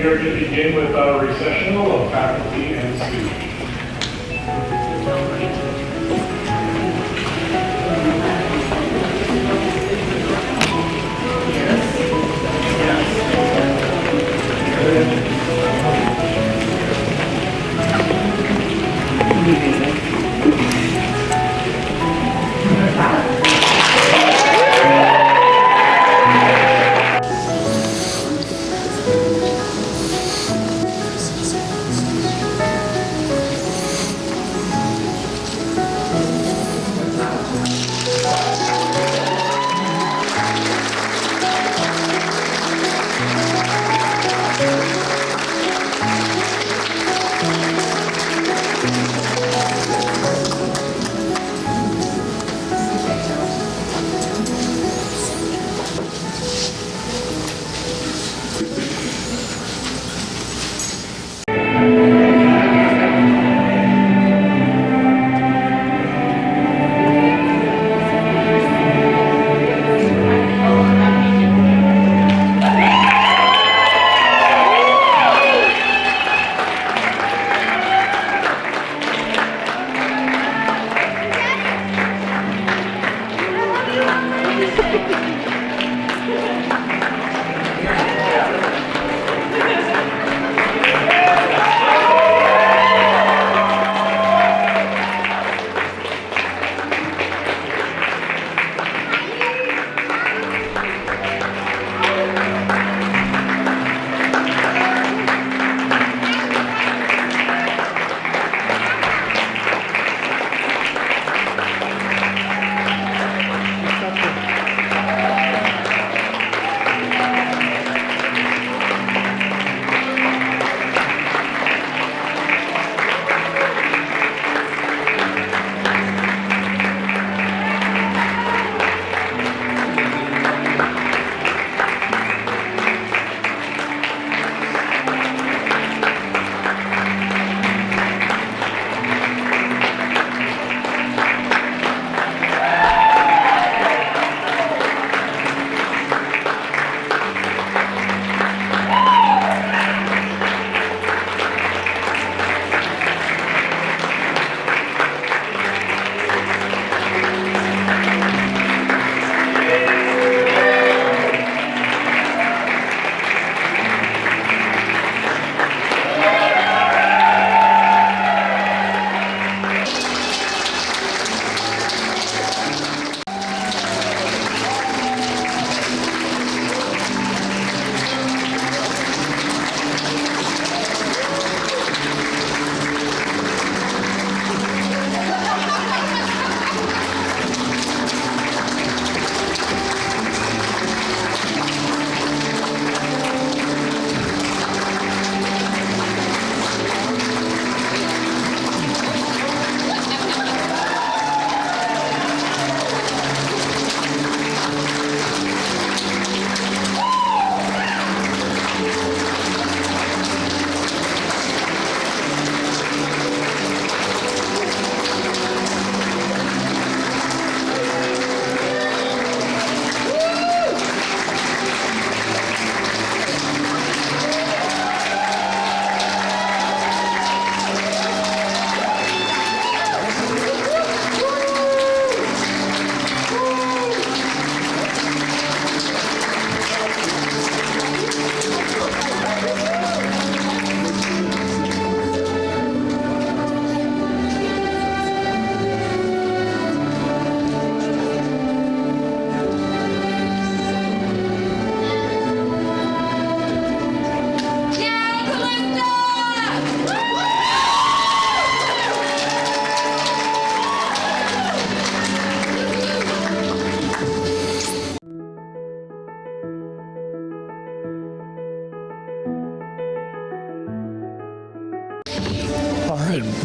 are to begin with our recessional of faculty and students.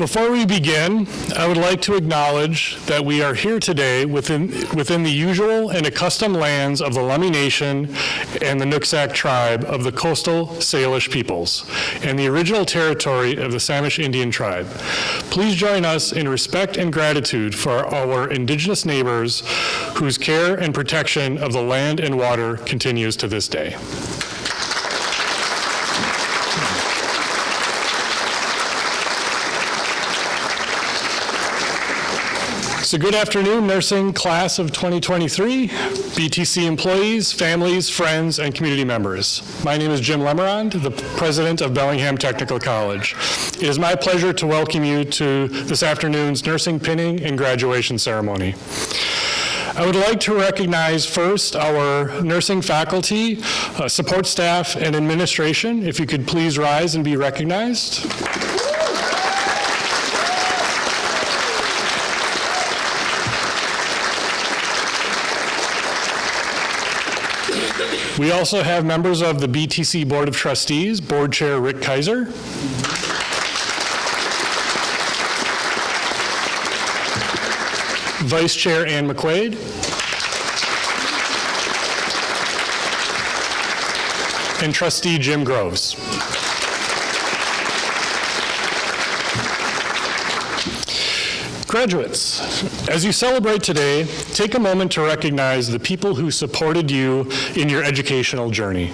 Before we begin, I would like to acknowledge that we are here today within the usual and accustomed lands of the Lummi Nation and the Nooksack tribe of the coastal Salish peoples and the original territory of the Samish Indian tribe. Please join us in respect and gratitude for our indigenous neighbors whose care and protection of the land and water continues to this day. So good afternoon, nursing class of 2023, BTC employees, families, friends, and community members. My name is Jim Lemerond, the president of Bellingham Technical College. It is my pleasure to welcome you to this afternoon's nursing pinning and graduation ceremony. I would like to recognize first our nursing faculty, support staff, and administration. If you could please rise and be recognized. We also have members of the BTC Board of Trustees, Board Chair Rick Kaiser. Vice Chair Ann McQuaid. And Trustee Jim Groves. Graduates, as you celebrate today, take a moment to recognize the people who supported you in your educational journey.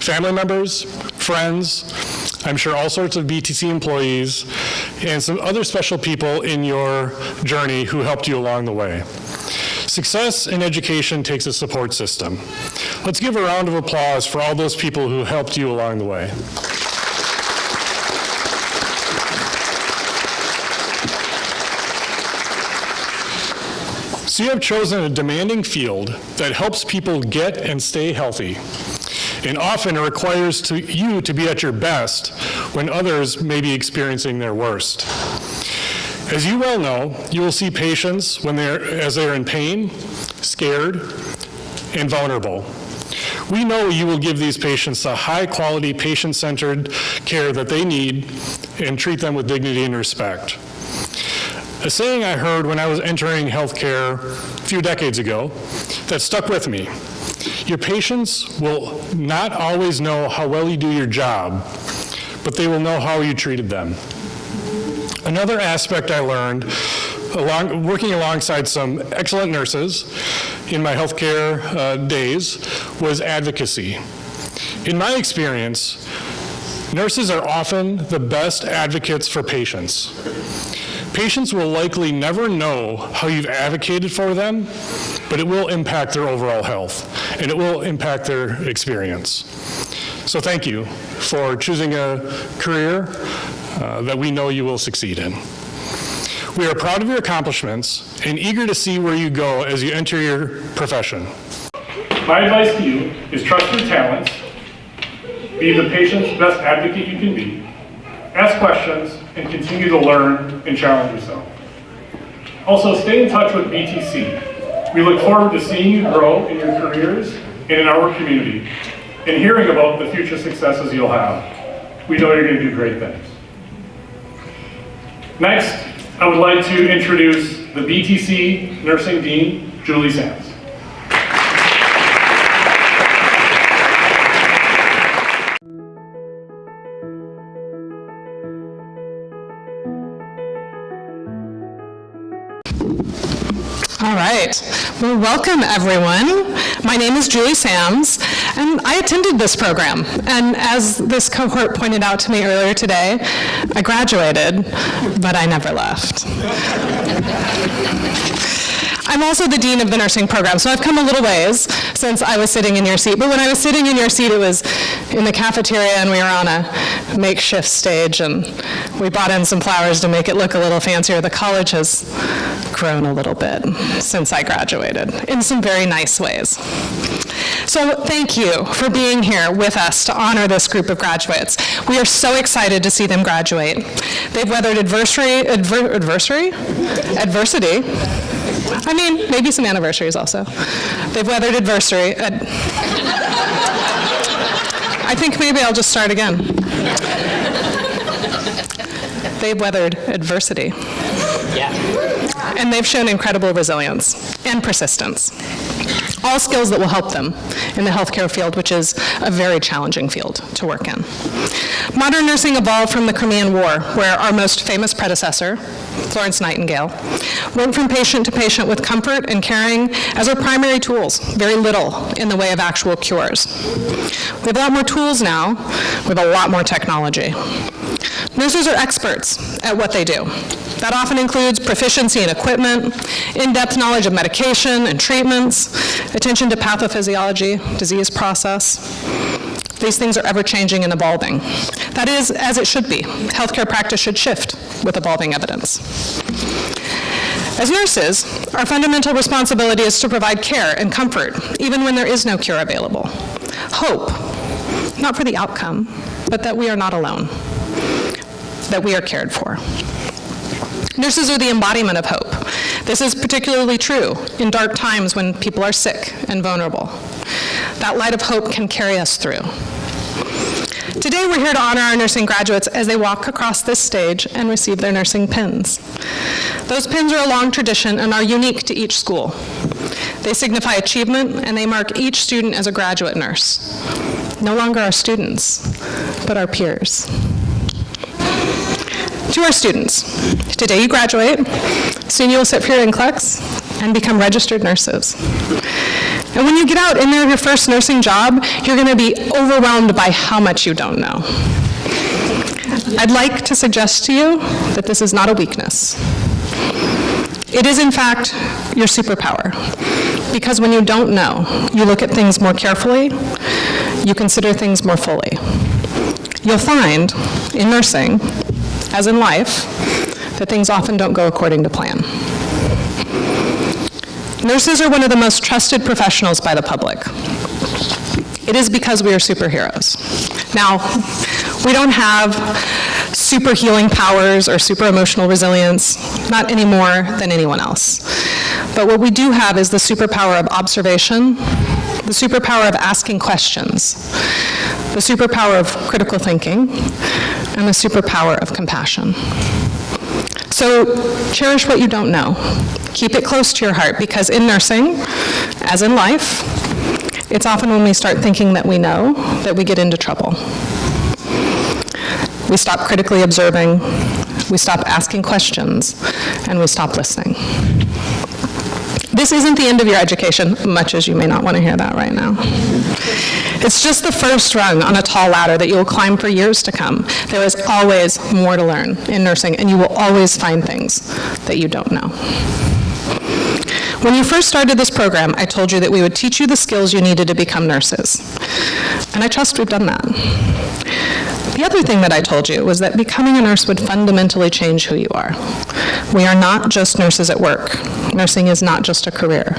Family members, friends, I'm sure all sorts of BTC employees, and some other special people in your journey who helped you along the way. Success in education takes a support system. Let's give a round of applause for all those people who helped you along the way. So you have chosen a demanding field that helps people get and stay healthy. And often it requires you to be at your best when others may be experiencing their worst. As you well know, you will see patients as they are in pain, scared, and vulnerable. We know you will give these patients the high-quality, patient-centered care that they need and treat them with dignity and respect. A saying I heard when I was entering healthcare a few decades ago that stuck with me. Your patients will not always know how well you do your job, but they will know how you treated them. Another aspect I learned working alongside some excellent nurses in my healthcare days was advocacy. In my experience, nurses are often the best advocates for patients. Patients will likely never know how you've advocated for them, but it will impact their overall health, and it will impact their experience. So thank you for choosing a career that we know you will succeed in. We are proud of your accomplishments and eager to see where you go as you enter your profession. My advice to you is trust your talents, be the patient's best advocate you can be, ask questions, and continue to learn and challenge yourself. Also, stay in touch with BTC. We look forward to seeing you grow in your careers and in our community, and hearing about the future successes you'll have. We know you're going to do great things. Next, I would like to introduce the BTC Nursing Dean, Julie Sands. All right. Well, welcome, everyone. My name is Julie Sams, and I attended this program. And as this cohort pointed out to me earlier today, I graduated, but I never left. I'm also the dean of the nursing program, so I've come a little ways since I was sitting in your seat. But when I was sitting in your seat, it was in the cafeteria, and we were on a makeshift stage, and we brought in some flowers to make it look a little fancier. The college has grown a little bit since I graduated in some very nice ways. So thank you for being here with us to honor this group of graduates. We are so excited to see them graduate. They've weathered adversity. I mean, maybe some anniversaries also. They've weathered adversity. I think maybe I'll just start again. They've weathered adversity. Yeah. And they've shown incredible resilience and persistence. All skills that will help them in the healthcare field, which is a very challenging field to work in. Modern nursing evolved from the Crimean War, where our most famous predecessor, Florence Nightingale, went from patient to patient with comfort and caring as our primary tools, very little in the way of actual cures. We have a lot more tools now, we have a lot more technology. Nurses are experts at what they do. That often includes proficiency in equipment, in-depth knowledge of medication and treatments, attention to pathophysiology, disease process. These things are ever-changing and evolving. That is, as it should be. Healthcare practice should shift with evolving evidence. As nurses, our fundamental responsibility is to provide care and comfort, even when there is no cure available. Hope, not for the outcome, but that we are not alone, that we are cared for. Nurses are the embodiment of hope. This is particularly true in dark times when people are sick and vulnerable. That light of hope can carry us through. Today we're here to honor our nursing graduates as they walk across this stage and receive their nursing pins. Those pins are a long tradition and are unique to each school. They signify achievement and they mark each student as a graduate nurse. No longer our students, but our peers. To our students, today you graduate, soon you will sit for your NCLEX and become registered nurses. And when you get out in your first nursing job, you're going to be overwhelmed by how much you don't know. I'd like to suggest to you that this is not a weakness. It is, in fact, your superpower. Because when you don't know, you look at things more carefully, you consider things more fully. You'll find, in nursing, as in life, that things often don't go according to plan. Nurses are one of the most trusted professionals by the public. It is because we are superheroes. Now, we don't have super healing powers or super emotional resilience, not any more than anyone else. But what we do have is the superpower of observation, the superpower of asking questions, the superpower of critical thinking, and the superpower of compassion. So cherish what you don't know. Keep it close to your heart, because in nursing, as in life, it's often when we start thinking that we know that we get into trouble. We stop critically observing, we stop asking questions, and we stop listening. This isn't the end of your education, much as you may not want to hear that right now. It's just the first rung on a tall ladder that you will climb for years to come. There is always more to learn in nursing, and you will always find things that you don't know. When you first started this program, I told you that we would teach you the skills you needed to become nurses. And I trust we've done that. The other thing that I told you was that becoming a nurse would fundamentally change who you are. We are not just nurses at work. Nursing is not just a career.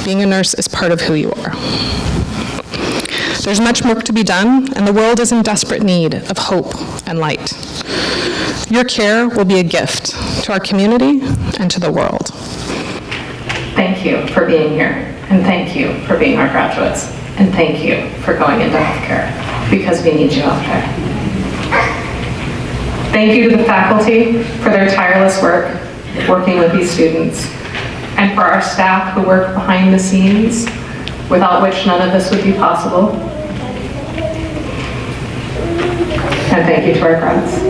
Being a nurse is part of who you are. There's much work to be done, and the world is in desperate need of hope and light. Your care will be a gift to our community and to the world. Thank you for being here, and thank you for being our graduates, and thank you for going into healthcare, because we need you out there. Thank you to the faculty for their tireless work working with these students, and for our staff who work behind the scenes, without which none of this would be possible. And thank you to our grads.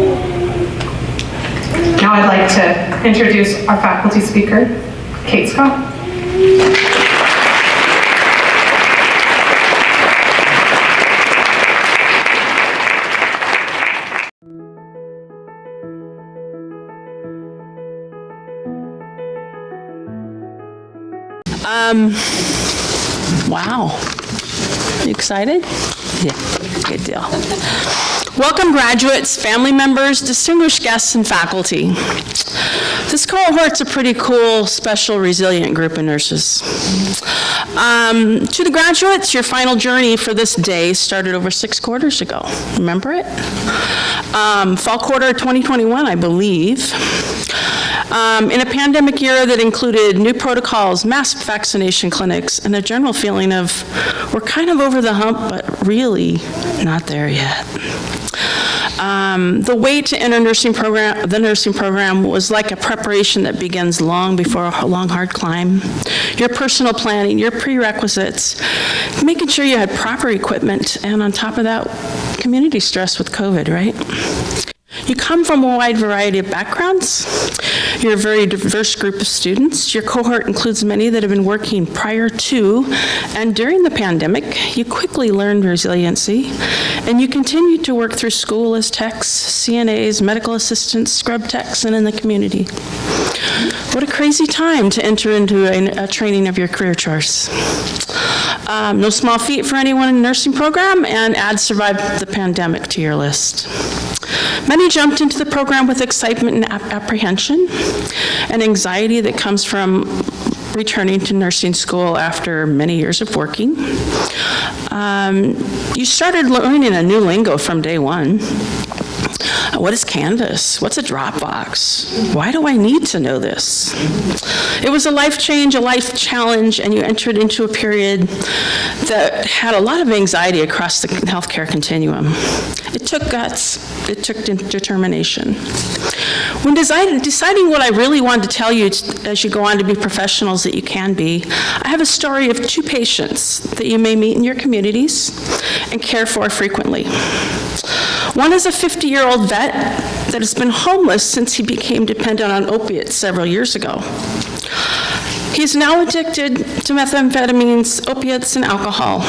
Now I'd like to introduce our faculty speaker, Kate Scott. Wow. You excited? Yeah, good deal. Welcome graduates, family members, distinguished guests, and faculty. This cohort's a pretty cool, special, resilient group of nurses. To the graduates, your final journey for this day started over 6 quarters ago. Remember it? Fall quarter 2021, I believe. In a pandemic era that included new protocols, mass vaccination clinics, and a general feeling of we're kind of over the hump, but really not there yet. The way to enter the nursing program was like a preparation that begins long before a long, hard climb. Your personal planning, your prerequisites, making sure you had proper equipment, and on top of that, community stress with COVID, right? You come from a wide variety of backgrounds. You're a very diverse group of students. Your cohort includes many that have been working prior to and during the pandemic. You quickly learned resiliency, and you continued to work through school as techs, CNAs, medical assistants, scrub techs, and in the community. What a crazy time to enter into a training of your career choice. No small feat for anyone in the nursing program, and add survived the pandemic to your list. Many jumped into the program with excitement and apprehension and anxiety that comes from returning to nursing school after many years of working. You started learning a new lingo from day one. What is Canvas? What's a Dropbox? Why do I need to know this? It was a life change, a life challenge, and you entered into a period that had a lot of anxiety across the healthcare continuum. It took guts. It took determination. When deciding what I really wanted to tell you as you go on to be professionals that you can be, I have a story of two patients that you may meet in your communities and care for frequently. One is a 50-year-old vet that has been homeless since he became dependent on opiates several years ago. He's now addicted to methamphetamines, opiates, and alcohol.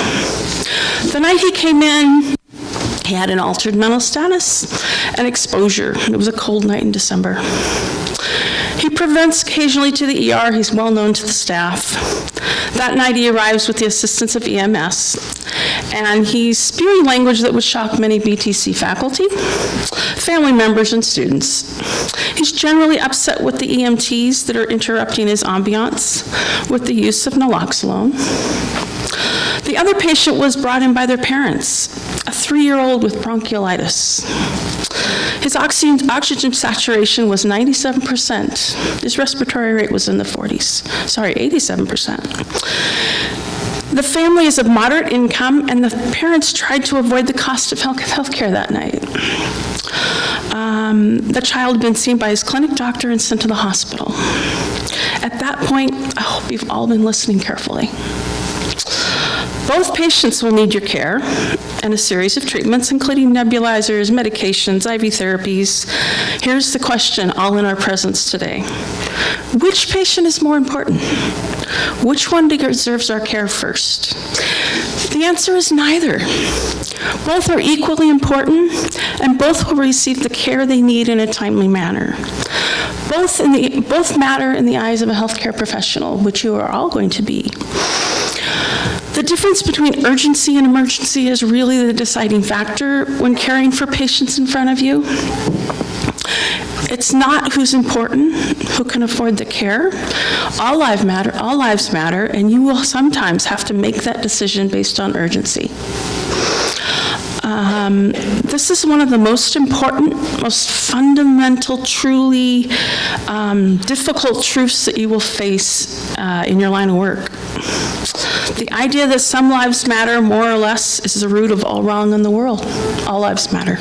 The night he came in, he had an altered mental status and exposure. It was a cold night in December. He presents occasionally to the ER. He's well known to the staff. That night he arrives with the assistance of EMS, and he's spewing language that would shock many BTC faculty, family members, and students. He's generally upset with the EMTs that are interrupting his ambiance with the use of naloxone. The other patient was brought in by their parents, a 3-year-old with bronchiolitis. His oxygen saturation was 97%. His respiratory rate was in the 87%. The family is of moderate income, and the parents tried to avoid the cost of health care that night. The child had been seen by his clinic doctor and sent to the hospital. At that point, I hope you've all been listening carefully. Both patients will need your care and a series of treatments, including nebulizers, medications, IV therapies. Here's the question, all in our presence today. Which patient is more important? Which one deserves our care first? The answer is neither. Both are equally important, and both will receive the care they need in a timely manner. Both matter in the eyes of a healthcare professional, which you are all going to be. The difference between urgency and emergency is really the deciding factor when caring for patients in front of you. It's not who's important, who can afford the care. All lives matter, and you will sometimes have to make that decision based on urgency. This is one of the most important, most fundamental, truly difficult truths that you will face in your line of work. The idea that some lives matter more or less is the root of all wrong in the world. All lives matter.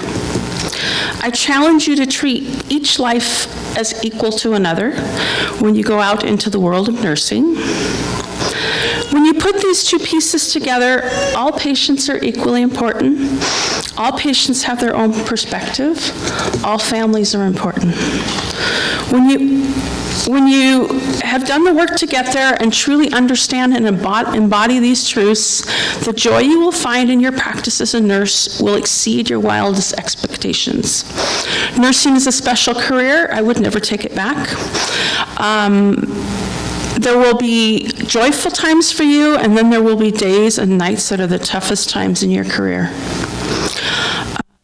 I challenge you to treat each life as equal to another when you go out into the world of nursing. When you put these two pieces together, all patients are equally important. All patients have their own perspective. All families are important. When you have done the work to get there and truly understand and embody these truths, the joy you will find in your practice as a nurse will exceed your wildest expectations. Nursing is a special career. I would never take it back. There will be joyful times for you, and then there will be days and nights that are the toughest times in your career.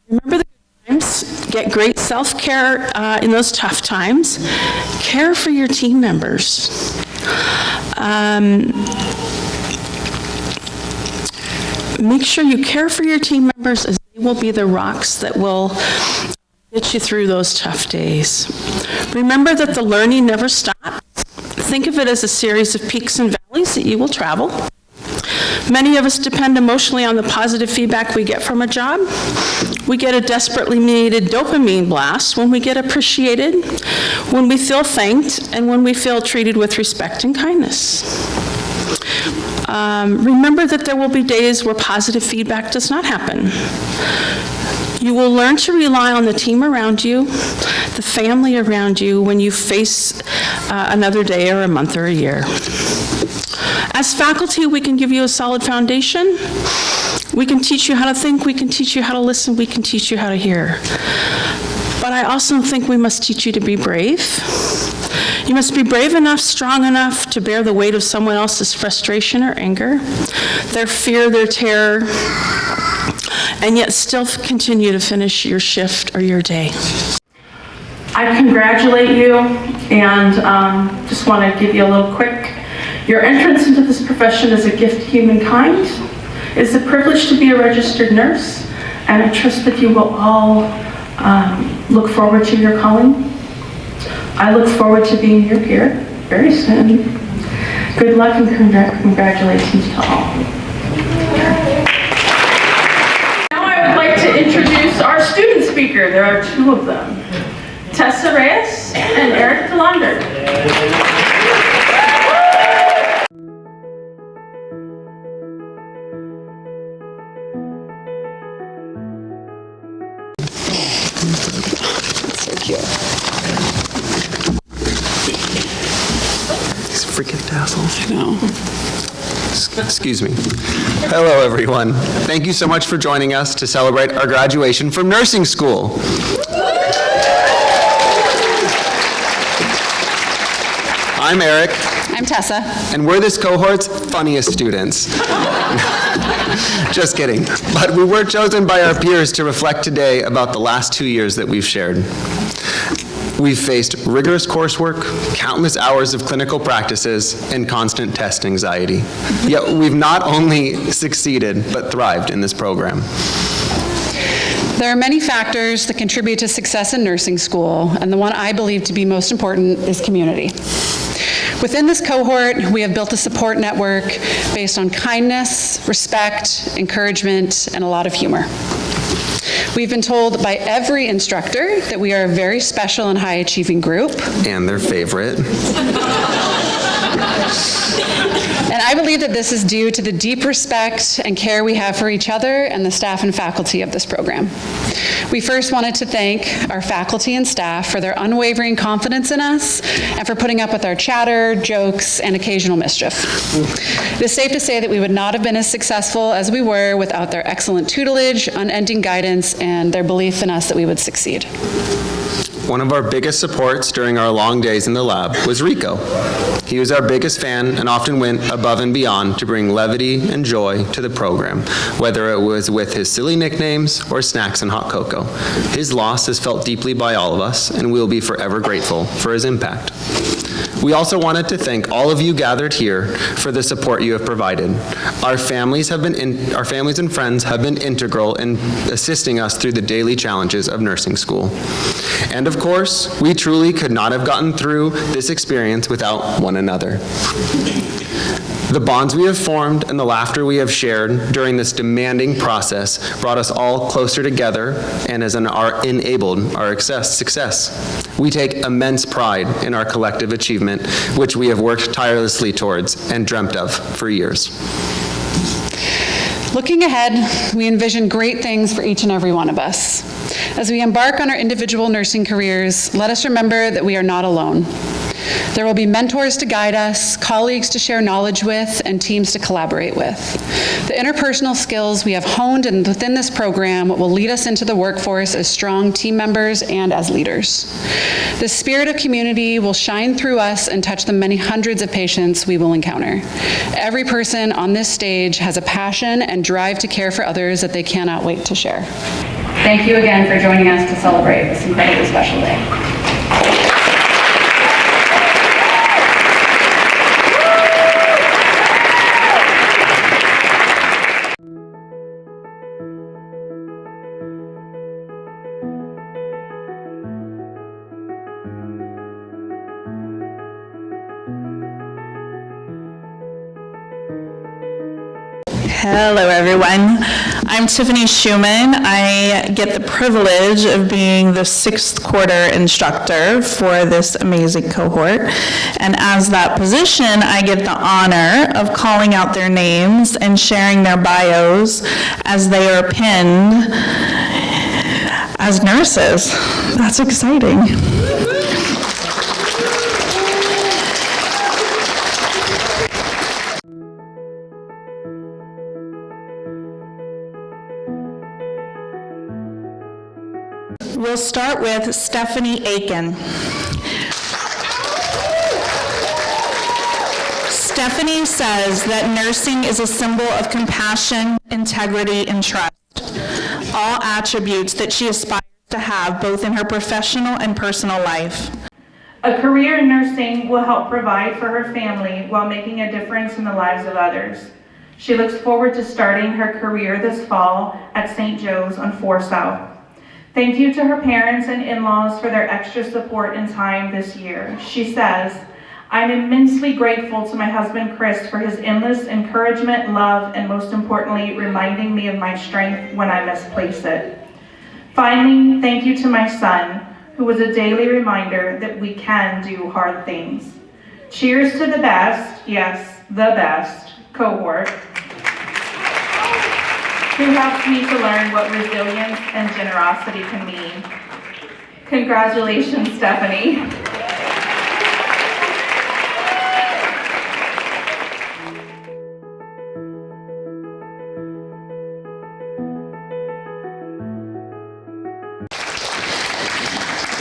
Remember the good times. Get great self-care in those tough times. Care for your team members. Make sure you care for your team members, as they will be the rocks that will get you through those tough days. Remember that the learning never stops. Think of it as a series of peaks and valleys that you will travel. Many of us depend emotionally on the positive feedback we get from a job. We get a desperately needed dopamine blast when we get appreciated, when we feel thanked, and when we feel treated with respect and kindness. Remember that there will be days where positive feedback does not happen. You will learn to rely on the team around you, the family around you when you face another day or a month or a year. As faculty, we can give you a solid foundation. We can teach you how to think, we can teach you how to listen, we can teach you how to hear. But I also think we must teach you to be brave. You must be brave enough, strong enough to bear the weight of someone else's frustration or anger, their fear, their terror, and yet still continue to finish your shift or your day. I congratulate you and just want to give you a little quick. Your entrance into this profession is a gift to humankind. It is a privilege to be a registered nurse, and I trust that you will all look forward to your calling. I look forward to being your peer very soon. Good luck and congratulations to all. Now I would like to introduce our student speaker. There are two of them, Tessa Reyes and Eric DeLander. So cute. These freaking tassels. I know. Excuse me. Hello, everyone. Thank you so much for joining us to celebrate our graduation from nursing school. I'm Eric. I'm Tessa. And we're this cohort's funniest students. Just kidding. But we were chosen by our peers to reflect today about the last 2 years that we've shared. We've faced rigorous coursework, countless hours of clinical practices, and constant test anxiety. Yet we've not only succeeded, but thrived in this program. There are many factors that contribute to success in nursing school, and the one I believe to be most important is community. Within this cohort, we have built a support network based on kindness, respect, encouragement, and a lot of humor. We've been told by every instructor that we are a very special and high-achieving group. And their favorite. And I believe that this is due to the deep respect and care we have for each other and the staff and faculty of this program. We first wanted to thank our faculty and staff for their unwavering confidence in us and for putting up with our chatter, jokes, and occasional mischief. It is safe to say that we would not have been as successful as we were without their excellent tutelage, unending guidance, and their belief in us that we would succeed. One of our biggest supports during our long days in the lab was Rico. He was our biggest fan and often went above and beyond to bring levity and joy to the program, whether it was with his silly nicknames or snacks and hot cocoa. His loss is felt deeply by all of us, and we will be forever grateful for his impact. We also wanted to thank all of you gathered here for the support you have provided. Our families and friends have been integral in assisting us through the daily challenges of nursing school. And of course, we truly could not have gotten through this experience without one another. The bonds we have formed and the laughter we have shared during this demanding process brought us all closer together and has enabled our success. We take immense pride in our collective achievement, which we have worked tirelessly towards and dreamt of for years. Looking ahead, we envision great things for each and every one of us. As we embark on our individual nursing careers, let us remember that we are not alone. There will be mentors to guide us, colleagues to share knowledge with, and teams to collaborate with. The interpersonal skills we have honed within this program will lead us into the workforce as strong team members and as leaders. The spirit of community will shine through us and touch the many hundreds of patients we will encounter. Every person on this stage has a passion and drive to care for others that they cannot wait to share. Thank you again for joining us to celebrate this incredibly special day. Hello, everyone. I'm Tiffany Schumann. I get the privilege of being the 6th quarter instructor for this amazing cohort. And as that position, I get the honor of calling out their names and sharing their bios as they are pinned as nurses. That's exciting. We'll start with Stephanie Aiken. Stephanie says that nursing is a symbol of compassion, integrity, and trust, all attributes that she aspires to have both in her professional and personal life. A career in nursing will help provide for her family while making a difference in the lives of others. She looks forward to starting her career this fall at St. Joe's on 4 South. Thank you to her parents and in-laws for their extra support and time this year. She says, I'm immensely grateful to my husband, Chris, for his endless encouragement, love, and most importantly, reminding me of my strength when I misplace it. Finally, thank you to my son, who was a daily reminder that we can do hard things. Cheers to the best, yes, the best, cohort, who helps me to learn what resilience and generosity can mean. Congratulations, Stephanie.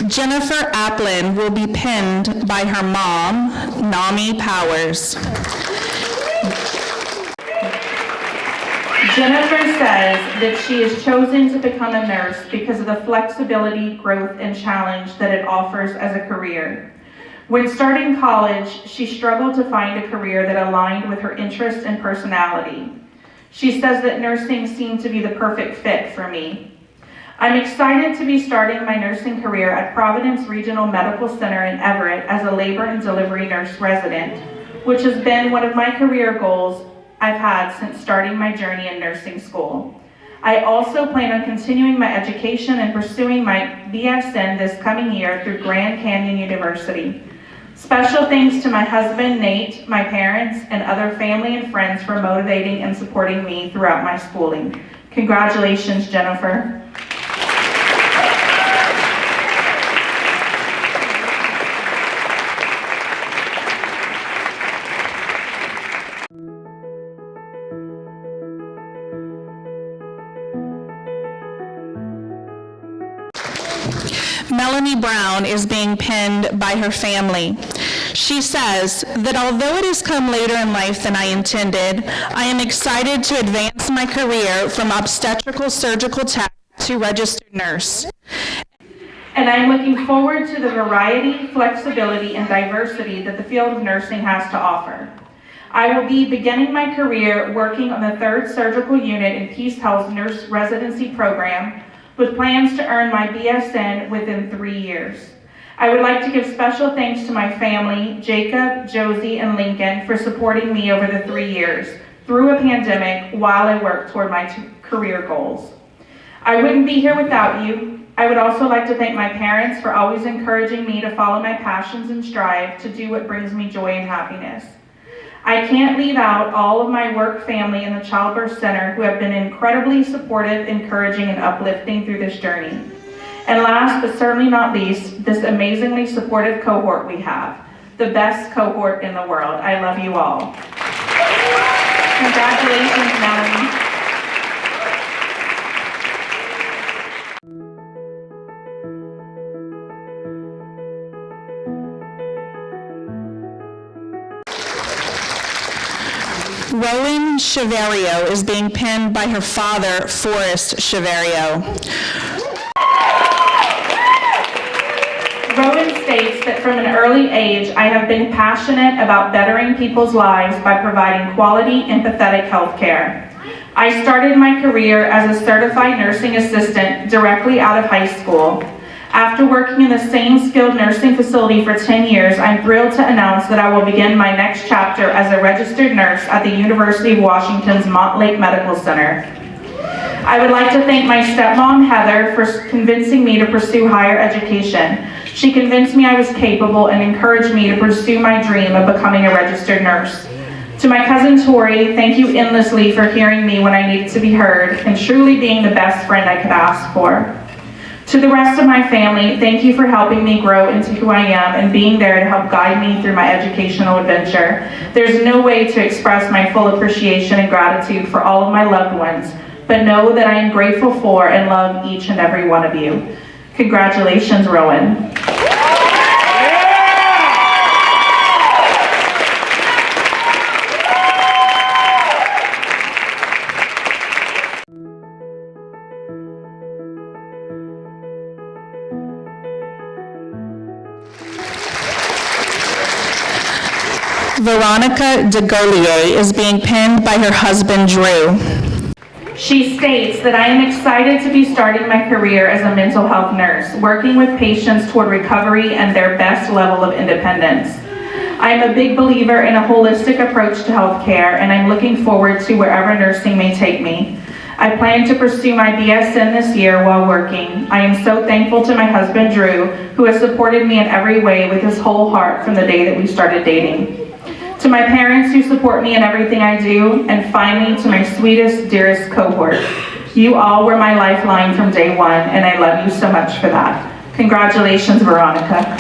Jennifer Applin will be pinned by her mom, Nami Powers. Jennifer says that she has chosen to become a nurse because of the flexibility, growth, and challenge that it offers as a career. When starting college, she struggled to find a career that aligned with her interests and personality. She says that nursing seemed to be the perfect fit for me. I'm excited to be starting my nursing career at Providence Regional Medical Center in Everett as a labor and delivery nurse resident, which has been one of my career goals I've had since starting my journey in nursing school. I also plan on continuing my education and pursuing my BSN this coming year through Grand Canyon University. Special thanks to my husband, Nate, my parents, and other family and friends for motivating and supporting me throughout my schooling. Congratulations, Jennifer. Melanie Brown is being pinned by her family. She says that although it has come later in life than I intended, I am excited to advance my career from obstetrical surgical tech to registered nurse. And I'm looking forward to the variety, flexibility, and diversity that the field of nursing has to offer. I will be beginning my career working on the 3rd Surgical Unit in Peace Health's nurse residency program, with plans to earn my BSN within 3 years. I would like to give special thanks to my family, Jacob, Josie, and Lincoln, for supporting me over the 3 years through a pandemic while I work toward my career goals. I wouldn't be here without you. I would also like to thank my parents for always encouraging me to follow my passions and strive to do what brings me joy and happiness. I can't leave out all of my work family in the Childbirth Center who have been incredibly supportive, encouraging, and uplifting through this journey. And last but certainly not least, this amazingly supportive cohort we have, the best cohort in the world. I love you all. Congratulations, Melanie. Rowan Chiverio is being pinned by her father, Forrest Chiverio. Rowan states that from an early age, I have been passionate about bettering people's lives by providing quality, empathetic health care. I started my career as a certified nursing assistant directly out of high school. After working in the same skilled nursing facility for 10 years, I'm thrilled to announce that I will begin my next chapter as a registered nurse at the University of Washington's Montlake Medical Center. I would like to thank my stepmom, Heather, for convincing me to pursue higher education. She convinced me I was capable and encouraged me to pursue my dream of becoming a registered nurse. To my cousin Tori, thank you endlessly for hearing me when I needed to be heard and truly being the best friend I could ask for. To the rest of my family, thank you for helping me grow into who I am and being there to help guide me through my educational adventure. There's no way to express my full appreciation and gratitude for all of my loved ones, but know that I am grateful for and love each and every one of you. Congratulations, Rowan. Veronica DeGolier is being pinned by her husband, Drew. She states that I am excited to be starting my career as a mental health nurse, working with patients toward recovery and their best level of independence. I am a big believer in a holistic approach to healthcare, and I'm looking forward to wherever nursing may take me. I plan to pursue my BSN this year while working. I am so thankful to my husband, Drew, who has supported me in every way with his whole heart from the day that we started dating. To my parents who support me in everything I do, and finally to my sweetest, dearest cohort. You all were my lifeline from day one, and I love you so much for that. Congratulations, Veronica.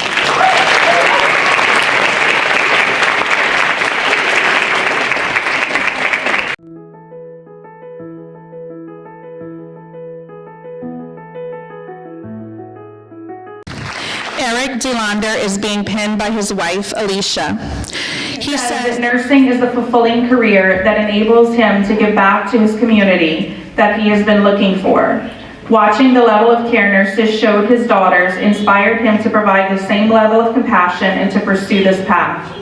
Eric DeLander is being pinned by his wife, Alicia. He says says that nursing is a fulfilling career that enables him to give back to his community that he has been looking for. Watching the level of care nurses showed his daughters inspired him to provide the same level of compassion and to pursue this path.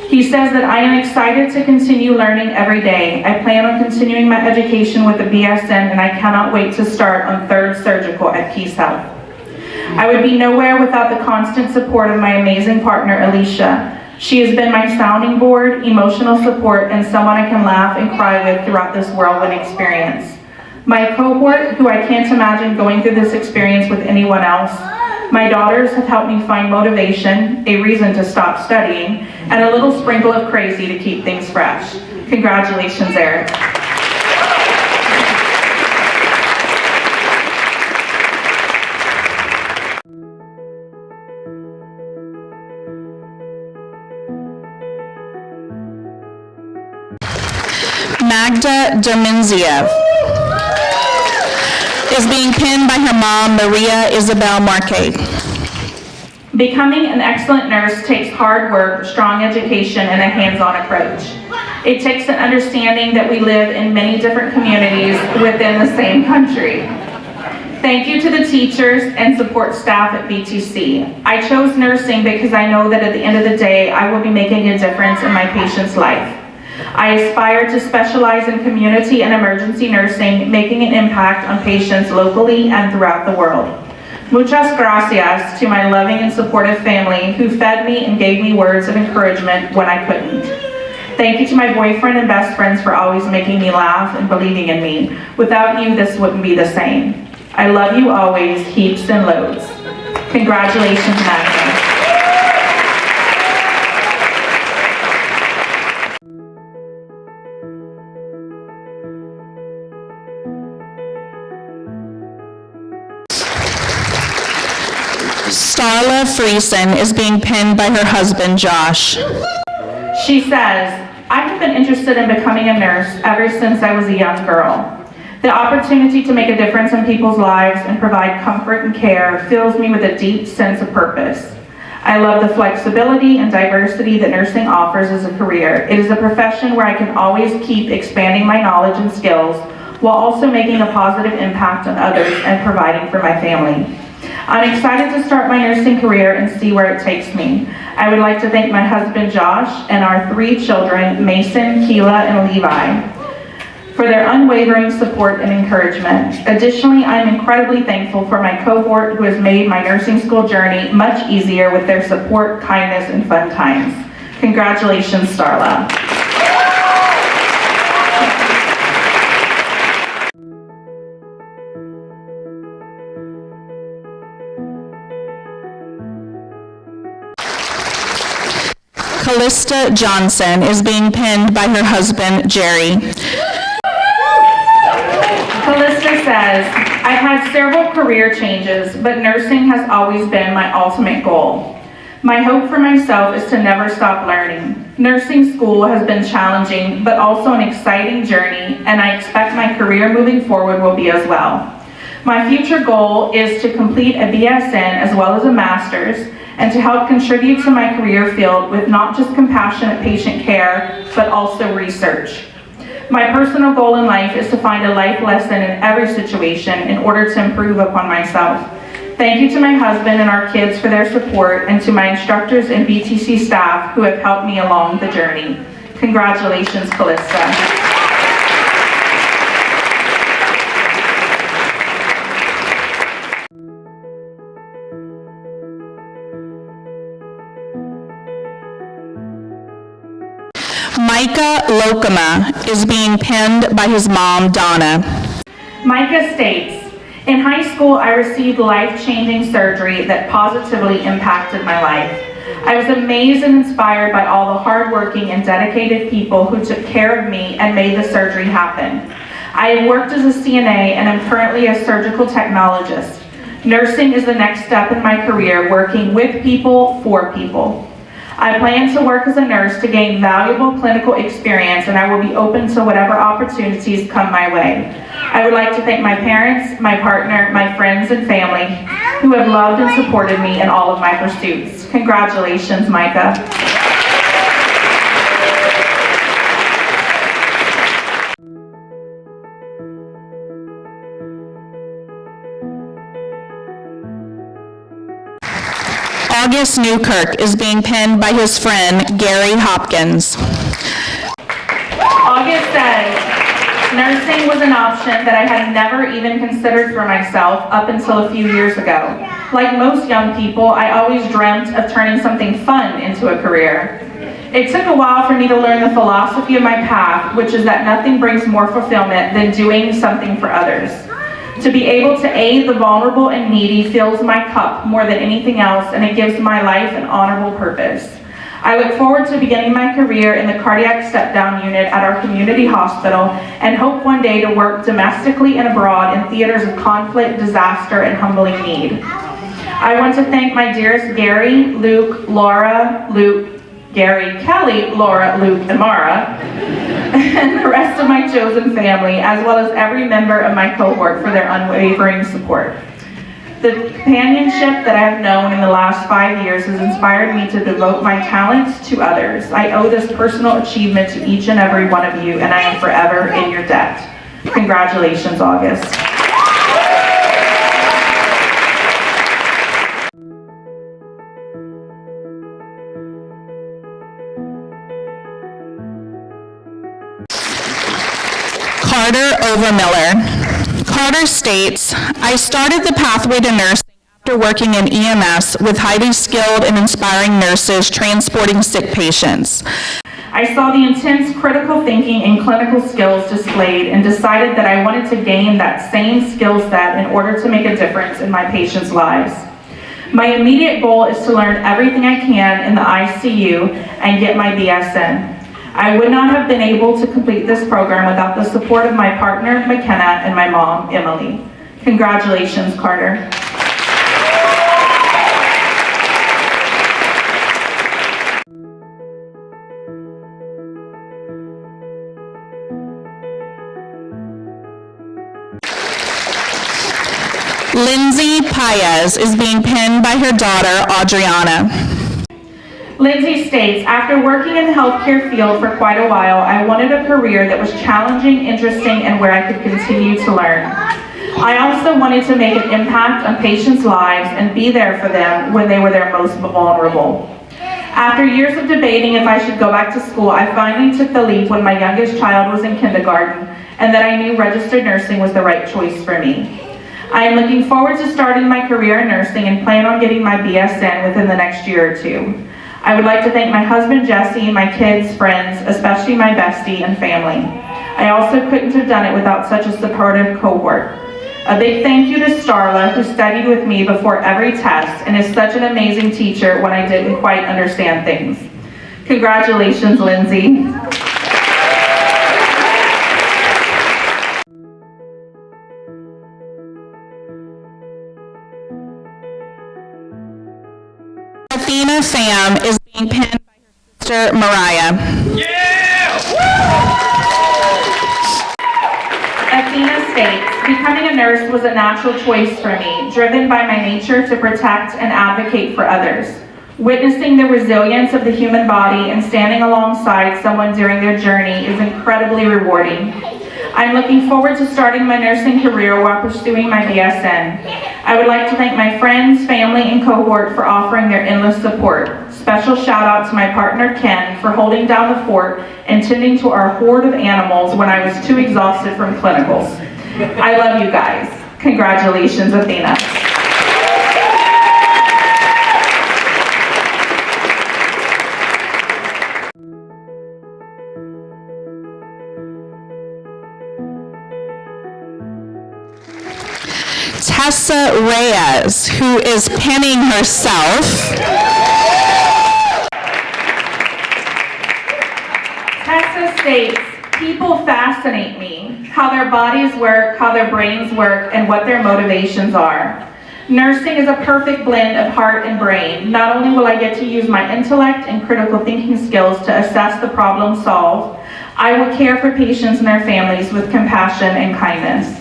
He says that I am excited to continue learning every day. I plan on continuing my education with the BSN, and I cannot wait to start on 3rd Surgical at Peace Health. I would be nowhere without the constant support of my amazing partner, Alicia. She has been my sounding board, emotional support, and someone I can laugh and cry with throughout this whirlwind experience. My cohort, who I can't imagine going through this experience with anyone else. My daughters have helped me find motivation, a reason to stop studying, and a little sprinkle of crazy to keep things fresh. Congratulations, Eric. Magda Dominziev is being pinned by her mom, Maria Isabel Marque. Becoming an excellent nurse takes hard work, strong education, and a hands-on approach. It takes an understanding that we live in many different communities within the same country. Thank you to the teachers and support staff at BTC. I chose nursing because I know that at the end of the day, I will be making a difference in my patient's life. I aspire to specialize in community and emergency nursing, making an impact on patients locally and throughout the world. Muchas gracias to my loving and supportive family who fed me and gave me words of encouragement when I couldn't. Thank you to my boyfriend and best friends for always making me laugh and believing in me. Without you, this wouldn't be the same. I love you always, heaps and loads. Congratulations, Magda. Starla Friesen is being pinned by her husband, Josh. She says, I have been interested in becoming a nurse ever since I was a young girl. The opportunity to make a difference in people's lives and provide comfort and care fills me with a deep sense of purpose. I love the flexibility and diversity that nursing offers as a career. It is a profession where I can always keep expanding my knowledge and skills while also making a positive impact on others and providing for my family. I'm excited to start my nursing career and see where it takes me. I would like to thank my husband Josh and our 3 children, Mason, Keela, and Levi, for their unwavering support and encouragement. Additionally, I'm incredibly thankful for my cohort who has made my nursing school journey much easier with their support, kindness, and fun times. Congratulations, Starla. Callista Johnson is being pinned by her husband, Jerry. Callista says, I've had several career changes, but nursing has always been my ultimate goal. My hope for myself is to never stop learning. Nursing school has been challenging, but also an exciting journey, and I expect my career moving forward will be as well. My future goal is to complete a BSN as well as a master's, and to help contribute to my career field with not just compassionate patient care, but also research. My personal goal in life is to find a life lesson in every situation in order to improve upon myself. Thank you to my husband and our kids for their support, and to my instructors and BTC staff who have helped me along the journey. Congratulations, Callista. Micah Lokama is being penned by his mom, Donna. Micah states, in high school, I received life-changing surgery that positively impacted my life. I was amazed and inspired by all the hardworking and dedicated people who took care of me and made the surgery happen. I have worked as a CNA and am currently a surgical technologist. Nursing is the next step in my career, working with people, for people. I plan to work as a nurse to gain valuable clinical experience, and I will be open to whatever opportunities come my way. I would like to thank my parents, my partner, my friends and family who have loved and supported me in all of my pursuits. Congratulations, Micah. August Newkirk is being penned by his friend, Gary Hopkins. August says, nursing was an option that I had never even considered for myself up until a few years ago. Like most young people, I always dreamt of turning something fun into a career. It took a while for me to learn the philosophy of my path, which is that nothing brings more fulfillment than doing something for others. To be able to aid the vulnerable and needy fills my cup more than anything else, and it gives my life an honorable purpose. I look forward to beginning my career in the cardiac step-down unit at our community hospital, and hope one day to work domestically and abroad in theaters of conflict, disaster, and humbling need. I want to thank my dearest Gary, Luke, Laura, Luke, Gary, Kelly, Laura, Luke, and Mara, and the rest of my chosen family, as well as every member of my cohort for their unwavering support. The companionship that I have known in the last 5 years has inspired me to devote my talents to others. I owe this personal achievement to each and every one of you, and I am forever in your debt. Congratulations, August. Carter Overmiller. Carter states, I started the pathway to nursing after working in EMS with highly skilled and inspiring nurses transporting sick patients. I saw the intense critical thinking and clinical skills displayed and decided that I wanted to gain that same skill set in order to make a difference in my patients' lives. My immediate goal is to learn everything I can in the ICU and get my BSN. I would not have been able to complete this program without the support of my partner, McKenna, and my mom, Emily. Congratulations, Carter. Lindsay Paez is being penned by her daughter, Adriana. Lindsay states, after working in the healthcare field for quite a while, I wanted a career that was challenging, interesting, and where I could continue to learn. I also wanted to make an impact on patients' lives and be there for them when they were their most vulnerable. After years of debating if I should go back to school, I finally took the leap when my youngest child was in kindergarten, and that I knew registered nursing was the right choice for me. I am looking forward to starting my career in nursing and plan on getting my BSN within the next year or two. I would like to thank my husband, Jesse, my kids, friends, especially my bestie and family. I also couldn't have done it without such a supportive cohort. A big thank you to Starla, who studied with me before every test and is such an amazing teacher when I didn't quite understand things. Congratulations, Lindsay. Sam is being pinned by her sister Mariah. Athena states, becoming a nurse was a natural choice for me, driven by my nature to protect and advocate for others. Witnessing the resilience of the human body and standing alongside someone during their journey is incredibly rewarding. I'm looking forward to starting my nursing career while pursuing my BSN. I would like to thank my friends, family, and cohort for offering their endless support. Special shout out to my partner Ken for holding down the fort and tending to our horde of animals when I was too exhausted from clinicals. I love you guys. Congratulations, Athena. Tessa Reyes, who is pinning herself. Tessa states, people fascinate me, how their bodies work, how their brains work, and what their motivations are. Nursing is a perfect blend of heart and brain. Not only will I get to use my intellect and critical thinking skills to assess the problem solved, I will care for patients and their families with compassion and kindness.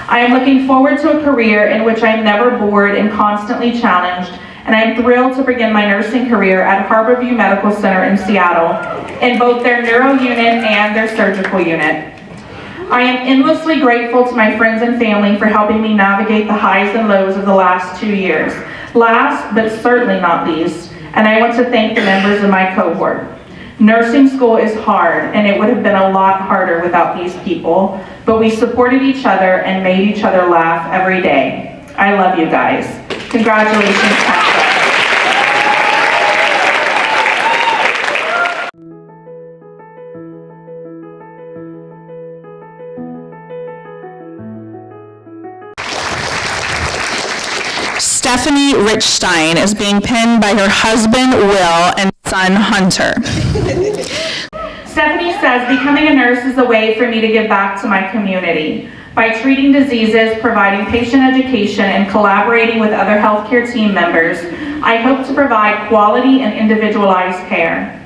I am looking forward to a career in which I am never bored and constantly challenged, and I am thrilled to begin my nursing career at Harborview Medical Center in Seattle, in both their neuro unit and their surgical unit. I am endlessly grateful to my friends and family for helping me navigate the highs and lows of the last 2 years. Last, but certainly not least, and I want to thank the members of my cohort. Nursing school is hard, and it would have been a lot harder without these people, but we supported each other and made each other laugh every day. I love you guys. Congratulations, Tessa. Stephanie Richstein is being pinned by her husband Will and son Hunter. Stephanie says, becoming a nurse is a way for me to give back to my community. By treating diseases, providing patient education, and collaborating with other healthcare team members, I hope to provide quality and individualized care.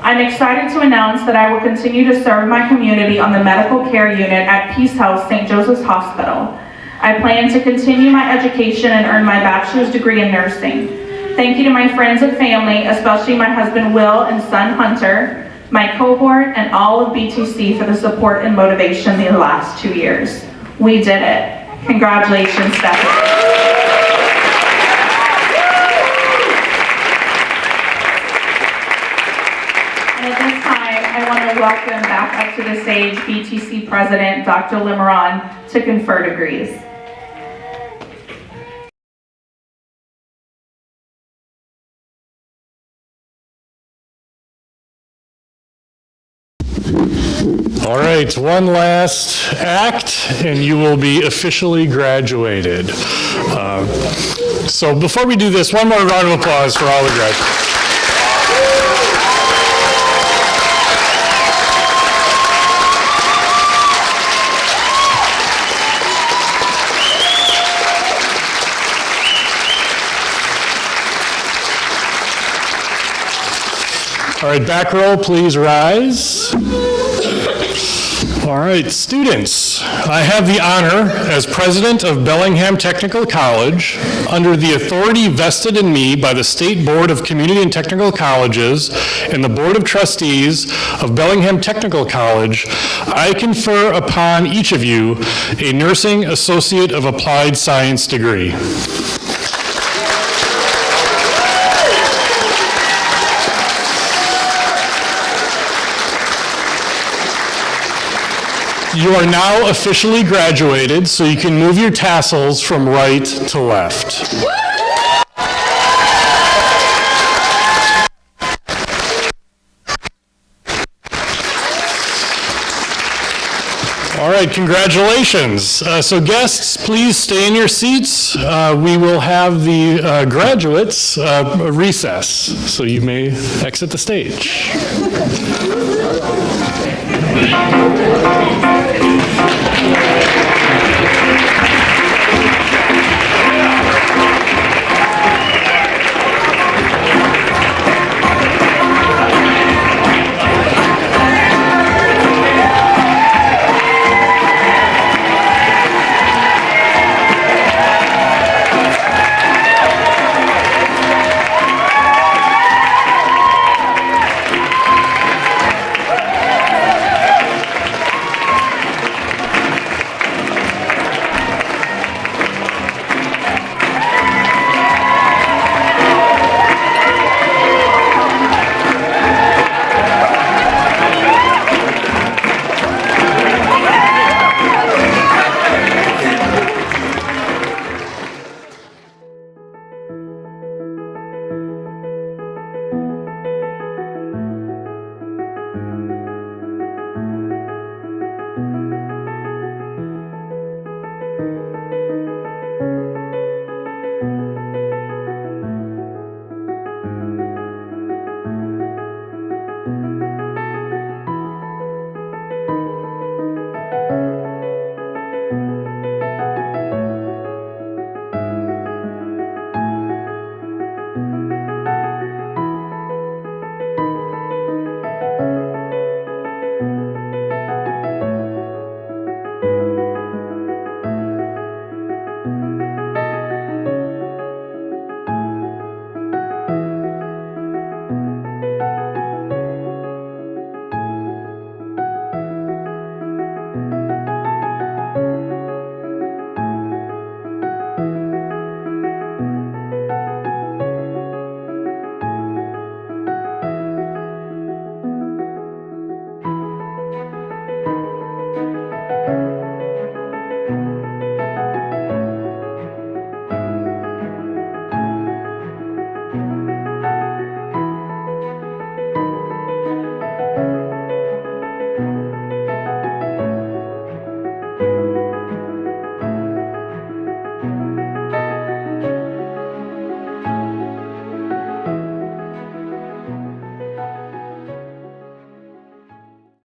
I'm excited to announce that I will continue to serve my community on the medical care unit at Peace House St. Joseph's Hospital. I plan to continue my education and earn my bachelor's degree in nursing. Thank you to my friends and family, especially my husband Will and son Hunter, my cohort, and all of BTC for the support and motivation these last 2 years. We did it. Congratulations, Stephanie. And at this time, I want to welcome back up to the stage BTC President Dr. Limeron to confer degrees. All right, one last act, and you will be officially graduated. So before we do this, one more round of applause for all the graduates. All right, back row, please rise. All right, students, I have the honor as president of Bellingham Technical College, under the authority vested in me by the State Board of Community and Technical Colleges and the Board of Trustees of Bellingham Technical College, I confer upon each of you a Nursing Associate of Applied Science degree. You are now officially graduated, so you can move your tassels from right to left. All right, congratulations. So guests, please stay in your seats. We will have the graduates recess, so you may exit the stage.